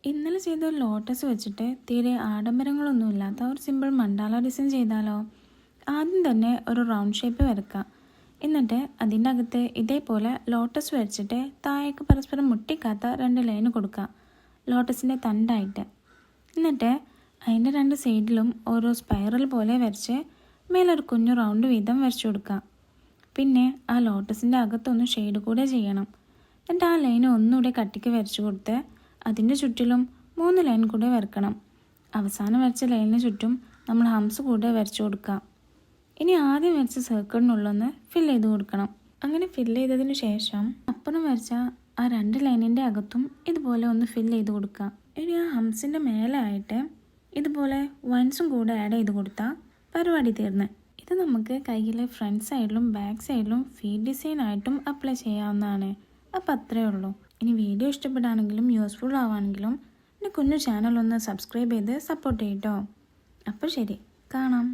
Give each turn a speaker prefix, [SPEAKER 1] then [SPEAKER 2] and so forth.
[SPEAKER 1] ഇന്നലെ ചെയ്ത ഒരു ലോട്ടസ് വെച്ചിട്ട് തീരെ ആഡംബരങ്ങളൊന്നുമില്ലാത്ത ഒരു സിമ്പിൾ മണ്ടാല ഡിസൈൻ ചെയ്താലോ? ആദ്യം തന്നെ ഒരു റൗണ്ട് ഷേപ്പ് വരക്കാം. എന്നിട്ട് അതിൻ്റെ അകത്ത് ഇതേപോലെ ലോട്ടസ് വരച്ചിട്ട് താഴേക്ക് പരസ്പരം മുട്ടിക്കാത്ത 2 ലൈന് കൊടുക്കാം, ലോട്ടസിൻ്റെ തണ്ടായിട്ട്. എന്നിട്ട് അതിൻ്റെ 2 സൈഡിലും ഓരോ സ്പൈറൽ പോലെ വരച്ച് മേലൊരു കുഞ്ഞു റൗണ്ട് വീതം വരച്ചു കൊടുക്കാം. പിന്നെ ആ ലോട്ടസിൻ്റെ അകത്തൊന്ന് ഷെയ്ഡ് കൂടെ ചെയ്യണം. എന്നിട്ട് ആ ലൈന് ഒന്നുകൂടെ കട്ടിക്ക് വരച്ചു കൊടുത്ത് അതിൻ്റെ ചുറ്റിലും 3 ലൈൻ കൂടെ വരക്കണം. അവസാനം വരച്ച ലൈനിന് ചുറ്റും നമ്മൾ ഹംസ് കൂടെ വരച്ചു കൊടുക്കാം. ഇനി ആദ്യം വരച്ച സർക്കിളിനുള്ളൊന്ന് ഫില്ല് ചെയ്ത് കൊടുക്കണം. അങ്ങനെ ഫില്ല് ചെയ്തതിന് ശേഷം അപ്പുറം വരച്ച ആ 2 ലൈനിൻ്റെ അകത്തും ഇതുപോലെ ഒന്ന് ഫില്ല് ചെയ്ത് കൊടുക്കാം. ഇനി ആ ഹംസിൻ്റെ മേലെ ആയിട്ട് ഇതുപോലെ വൈൻസും കൂടെ ആഡ് ചെയ്ത് കൊടുത്താൽ പരിപാടി തീർന്ന്. ഇത് നമുക്ക് കയ്യിലെ ഫ്രണ്ട് സൈഡിലും ബാക്ക് സൈഡിലും ഫീഡ് ഡിസൈൻ ആയിട്ടും അപ്ലൈ ചെയ്യാവുന്നതാണ്. അപ്പോൾ അത്രയേ ഉള്ളൂ. ഇനി വീഡിയോ ഇഷ്ടപ്പെടുകയാണെങ്കിലും യൂസ്ഫുൾ ആവുകയാണെങ്കിലും എൻ്റെ കുഞ്ഞു ചാനൽ ഒന്ന് സബ്സ്ക്രൈബ് ചെയ്ത് സപ്പോർട്ട് ചെയ്യട്ടോ. അപ്പോൾ ശരി, കാണാം.